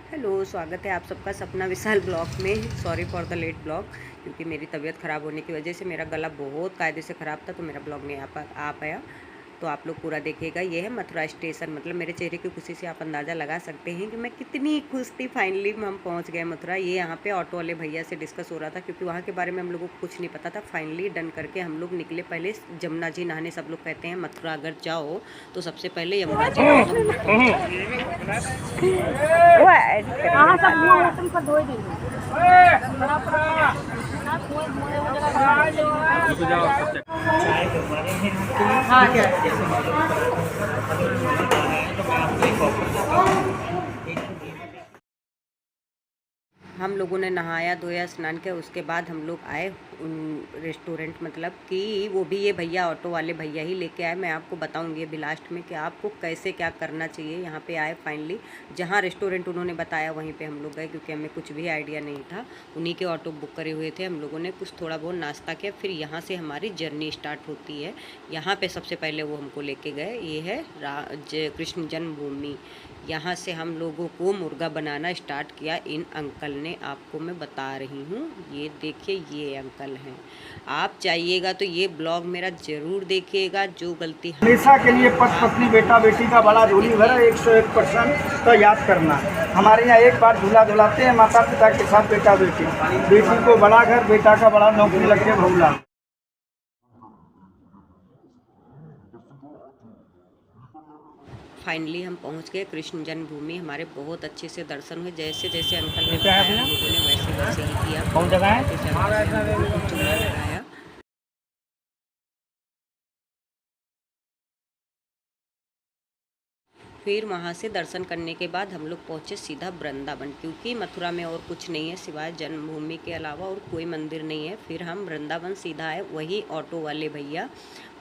Hello, स्वागत है आप सबका सपना विशाल ब्लॉग में। Sorry for the late blog, क्योंकि मेरी तबीयत ख़राब होने की वजह से मेरा गला बहुत कायदे से ख़राब था, तो मेरा ब्लॉग नहीं आ पाया। तो आप लोग पूरा देखिएगा। ये है मथुरा स्टेशन। मतलब मेरे चेहरे की खुशी से आप अंदाज़ा लगा सकते हैं कि मैं कितनी खुश थी। फाइनली हम पहुंच गए मथुरा। ये यहाँ पे ऑटो वाले भैया से डिस्कस हो रहा था, क्योंकि वहाँ के बारे में हम लोगों को कुछ नहीं पता था। फाइनली डन करके हम लोग निकले। पहले जमुना जी नहाने सब लोग कहते हैं मथुरा अगर जाओ तो सबसे पहले यमुना जी नहाओ। हम लोगों ने नहाया धोया स्नान किया। उसके बाद हम लोग आए रेस्टोरेंट, मतलब कि वो भी ये भैया ऑटो वाले भैया ही लेके आए। मैं आपको बताऊंगी अभी लास्ट में कि आपको कैसे क्या करना चाहिए। यहाँ पे आए फाइनली, जहाँ रेस्टोरेंट उन्होंने बताया वहीं पे हम लोग गए, क्योंकि हमें कुछ भी आइडिया नहीं था। उन्हीं के ऑटो बुक करे हुए थे। हम लोगों ने कुछ थोड़ा बहुत नाश्ता किया, फिर यहाँ से हमारी जर्नी स्टार्ट होती है। यहाँ पर सबसे पहले वो हमको लेके गए। ये है कृष्ण जन्मभूमि। यहाँ से हम लोगों को मुर्गा बनाना स्टार्ट किया इन अंकल ने। आपको मैं बता रही हूँ, ये देखिए ये अंकल हैं। आप चाहिएगा तो ये ब्लॉग मेरा ज़रूर देखिएगा। जो गलती हमेशा के लिए पति पत्नी बेटा बेटी का बड़ा झोली भर 101% तो याद करना। हमारे यहाँ एक बार झूला झुलाते हैं माता पिता के साथ बेटा बेटी। बेटी को बड़ा घर, बेटा का बड़ा नौकरी लग के भूला। फाइनली हम पहुंच गए कृष्ण जन्मभूमि। हमारे बहुत अच्छे से दर्शन हुए। जैसे जैसे अंकल ने बताया हम लोगों ने वैसे वैसे ही किया। कौन जगह है? चूड़ा लगाया। फिर वहाँ से दर्शन करने के बाद हम लोग पहुँचे सीधा वृंदावन, क्योंकि मथुरा में और कुछ नहीं है सिवाय जन्मभूमि के अलावा और कोई मंदिर नहीं है। फिर हम वृंदावन सीधा आए। वही ऑटो वाले भैया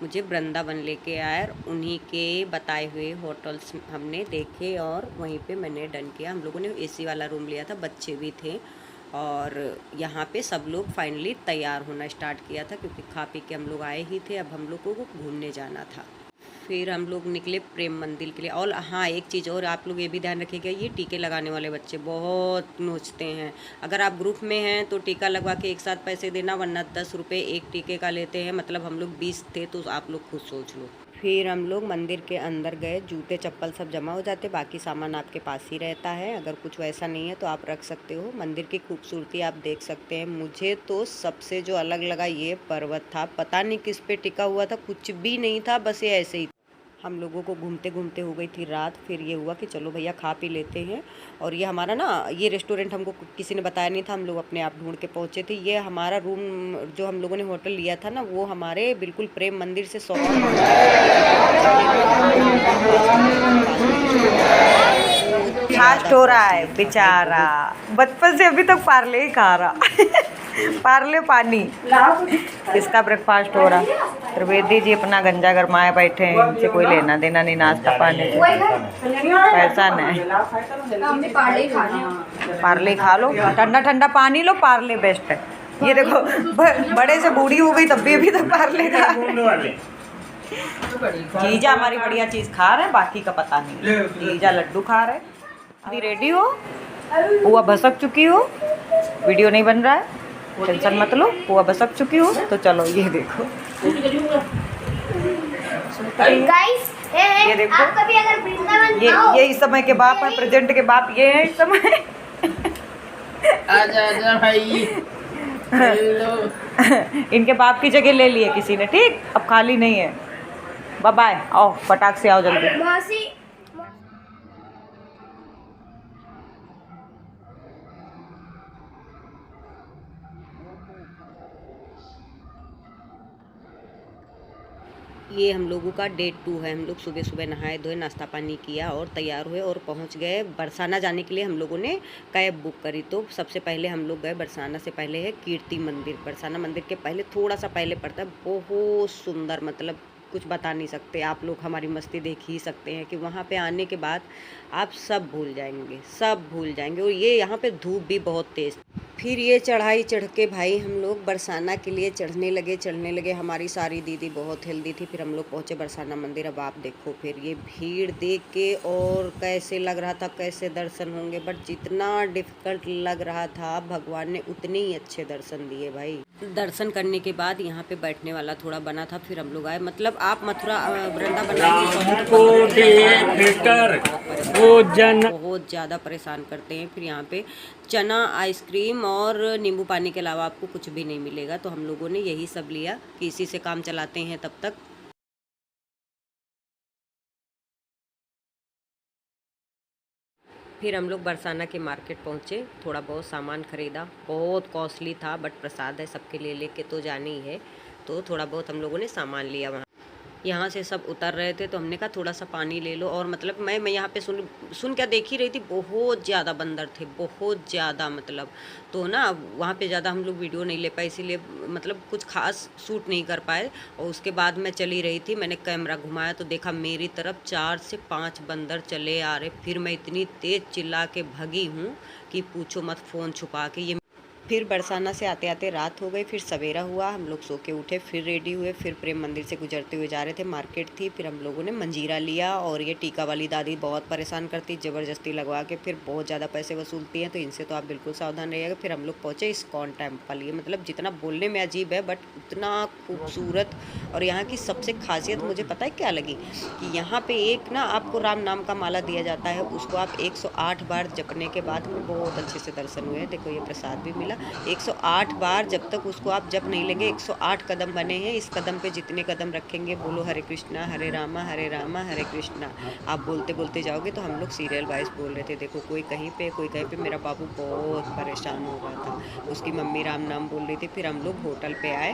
मुझे वृंदावन लेके आए और उन्हीं के बताए हुए होटल्स हमने देखे और वहीं पे मैंने डन किया। हम लोगों ने एसी वाला रूम लिया था, बच्चे भी थे। और यहाँ पे सब लोग फाइनली तैयार होना स्टार्ट किया था, क्योंकि खा पी के हम लोग आए ही थे। अब हम लोगों को घूमने जाना था। फिर हम लोग निकले प्रेम मंदिर के लिए। और हाँ, एक चीज़ और आप लोग ये भी ध्यान रखिएगा, ये टीके लगाने वाले बच्चे बहुत नोचते हैं। अगर आप ग्रुप में हैं तो टीका लगवा के एक साथ पैसे देना, वरना 10 रुपये एक टीके का लेते हैं। मतलब हम लोग 20 थे, तो आप लोग खुद सोच लो। फिर हम लोग मंदिर के अंदर गए। जूते चप्पल सब जमा हो जाते, बाकी सामान आपके पास ही रहता है। अगर कुछ वैसा नहीं है तो आप रख सकते हो। मंदिर की खूबसूरती आप देख सकते हैं। मुझे तो सबसे जो अलग लगा ये पर्वत था। पता नहीं किस पे टिका हुआ था, कुछ भी नहीं था, बस ये ऐसे ही। हम लोगों को घूमते घूमते हो गई थी रात। फिर ये हुआ कि चलो भैया खा पी लेते हैं। और ये हमारा ना, ये रेस्टोरेंट हमको किसी ने बताया नहीं था, हम लोग अपने आप ढूंढ के पहुँचे थे। ये हमारा रूम जो हम लोगों ने होटल लिया था ना, वो हमारे बिल्कुल प्रेम मंदिर से 100 फास्ट हो रहा है बेचारा, बचपन से अभी तक पार्ले ही खा रहा पार्ले पानी। इसका ब्रेकफास्ट हो रहा। त्रिवेदी जी अपना गंजा गरमाए बैठे हैं, इनसे कोई लेना देना नहीं नाश्ता पानी से। पैसा नहीं, पार्ले खा लो, ठंडा ठंडा पानी लो, पार्ले बेस्ट है। ये देखो बड़े से बूढ़ी हो गई तब भी अभी तक पार्ले खा। जीजा हमारी बढ़िया चीज खा रहे हैं, बाकी का पता नहीं। जीजा लड्डू खा रहे हैं। अभी रेडी हो, पुआ भसक चुकी हो, वीडियो नहीं बन रहा है, टेंशन मत लो। पुआ भसक चुकी हो तो चलो ये देखो, ये देखो, ये इस समय के बाप है, प्रेजेंट के बाप ये है इस समय। आजा भाई। इनके बाप की जगह ले लिए किसी ने, ठीक। अब खाली नहीं है। बाय बाय, आओ फटाक से आओ जल्दी। ये हम लोगों का डे 2 है। हम लोग सुबह सुबह नहाए धोए, नाश्ता पानी किया और तैयार हुए और पहुंच गए बरसाना जाने के लिए। हम लोगों ने कैब बुक करी। तो सबसे पहले हम लोग गए, बरसाना से पहले है कीर्ति मंदिर। बरसाना मंदिर के पहले थोड़ा सा पहले पड़ता है। बहुत सुंदर, मतलब कुछ बता नहीं सकते। आप लोग हमारी मस्ती देख ही सकते हैं कि वहाँ पे आने के बाद आप सब भूल जाएंगे, सब भूल जाएंगे। और ये यहाँ पे धूप भी बहुत तेज़। फिर ये चढ़ाई चढ़ के भाई हम लोग बरसाना के लिए चढ़ने लगे। हमारी सारी दीदी बहुत हेल्दी थी। फिर हम लोग पहुँचे बरसाना मंदिर। अब आप देखो फिर ये भीड़ देख के और कैसे लग रहा था कैसे दर्शन होंगे, बट जितना डिफ़िकल्ट लग रहा था भगवान ने उतने ही अच्छे दर्शन दिए भाई। दर्शन करने के बाद यहाँ पे बैठने वाला थोड़ा बना था, फिर हम लोग आए। मतलब आप मथुरा वृंदावन बहुत ज़्यादा परेशान करते हैं। फिर यहाँ पे चना, आइसक्रीम और नींबू पानी के अलावा आपको कुछ भी नहीं मिलेगा, तो हम लोगों ने यही सब लिया कि इसी से काम चलाते हैं तब तक। फिर हम लोग बरसाना के मार्केट पहुँचे, थोड़ा बहुत सामान ख़रीदा। बहुत कॉस्टली था बट प्रसाद है, सबके लिए लेके तो जानी ही है, तो थोड़ा बहुत हम लोगों ने सामान लिया। वहाँ यहाँ से सब उतर रहे थे तो हमने कहा थोड़ा सा पानी ले लो। और मतलब मैं यहाँ पे सुन क्या देख ही रही थी, बहुत ज़्यादा बंदर थे, बहुत ज़्यादा। मतलब तो ना वहाँ पे ज़्यादा हम लोग वीडियो नहीं ले पाए, इसीलिए मतलब कुछ खास शूट नहीं कर पाए। और उसके बाद मैं चली रही थी, मैंने कैमरा घुमाया तो देखा मेरी तरफ 4 से 5 बंदर चले आ रहे। फिर मैं इतनी तेज़ चिल्ला के भगी हूँ कि पूछो मत, फ़ोन छुपा के। ये फिर बरसाना से आते आते रात हो गई। फिर सवेरा हुआ, हम लोग सो के उठे, फिर रेडी हुए, फिर प्रेम मंदिर से गुजरते हुए जा रहे थे, मार्केट थी। फिर हम लोगों ने मंजीरा लिया। और ये टीका वाली दादी बहुत परेशान करती, ज़बरदस्ती लगवा के फिर बहुत ज़्यादा पैसे वसूलती हैं, तो इनसे तो आप बिल्कुल सावधान रहिएगा। फिर हम लोग पहुँचे इस्कॉन टेम्पल। ये मतलब जितना बोलने में अजीब है बट उतना खूबसूरत। और यहाँ की सबसे खासियत मुझे पता है क्या लगी, कि यहाँ पे एक ना आपको राम नाम का माला दिया जाता है, उसको आप 108 बार जपने के बाद हमें बहुत अच्छे से दर्शन हुए। देखो ये प्रसाद भी मिला। 108 बार जब तक उसको आप जप नहीं लेंगे, 108 कदम बने हैं, इस कदम पे जितने कदम रखेंगे, बोलो हरे कृष्णा हरे रामा हरे कृष्णा, आप बोलते बोलते जाओगे। तो हम लोग सीरियल वाइज बोल रहे थे। देखो कोई कहीं पे कोई कहीं पे। मेरा बाबू बहुत परेशान हो रहा था, उसकी मम्मी राम नाम बोल रही थी। फिर हम लोग होटल पे आए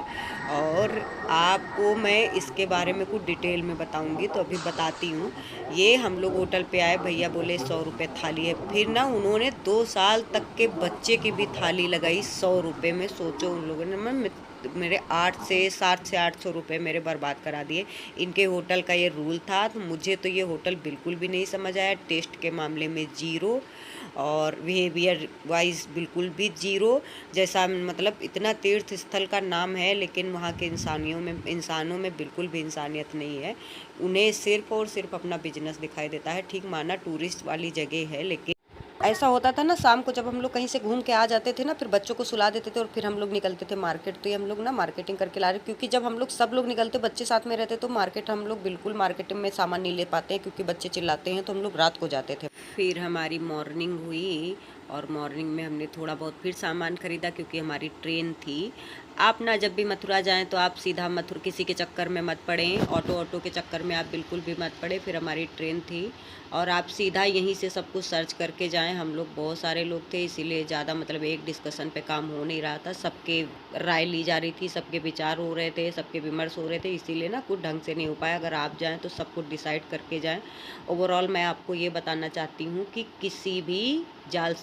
और आपको मैं इसके बारे में कुछ डिटेल में बताऊंगी, तो अभी बताती हूँ। ये हम लोग होटल पे आए, भैया बोले 100 रुपये थाली है। फिर ना उन्होंने 2 साल तक के बच्चे की भी थाली लगाई 100 रुपये में। सोचो उन लोगों ने मेरे 700 से 800 रुपये मेरे बर्बाद करा दिए। इनके होटल का ये रूल था, तो मुझे तो ये होटल बिल्कुल भी नहीं समझ आया। टेस्ट के मामले में 0 और बिहेवियर वाइज बिल्कुल भी 0। जैसा मतलब इतना तीर्थ स्थल का नाम है, लेकिन वहाँ के इंसानों में बिल्कुल भी इंसानियत नहीं है। उन्हें सिर्फ और सिर्फ अपना बिजनेस दिखाई देता है। ठीक माना टूरिस्ट वाली जगह है, लेकिन ऐसा होता था ना शाम को जब हम लोग कहीं से घूम के आ जाते थे ना, फिर बच्चों को सुला देते थे और फिर हम लोग निकलते थे मार्केट। तो ये हम लोग ना मार्केटिंग करके ला रहे, क्योंकि जब हम लोग सब लोग निकलते, बच्चे साथ में रहते, तो मार्केट हम लोग बिल्कुल मार्केट में सामान नहीं ले पाते हैं, क्योंकि बच्चे चिल्लाते हैं, तो हम लोग रात को जाते थे। फिर हमारी मॉर्निंग हुई और मॉर्निंग में हमने थोड़ा बहुत फिर सामान ख़रीदा, क्योंकि हमारी ट्रेन थी। आप ना जब भी मथुरा जाएं तो आप सीधा किसी के चक्कर में मत पड़ें, ऑटो के चक्कर में आप बिल्कुल भी मत पड़े। फिर हमारी ट्रेन थी और आप सीधा यहीं से सब कुछ सर्च करके जाएं। हम लोग बहुत सारे लोग थे, इसीलिए ज़्यादा मतलब एक डिस्कशन पे काम हो नहीं रहा था। सबके राय ली जा रही थी, सबके विचार हो रहे थे, सबके विमर्श हो रहे थे, इसीलिए ना कुछ ढंग से नहीं हो पाया। अगर आप जाएँ तो सब कुछ डिसाइड करके जाएँ। ओवरऑल मैं आपको ये बताना चाहती हूँ कि किसी भी जाल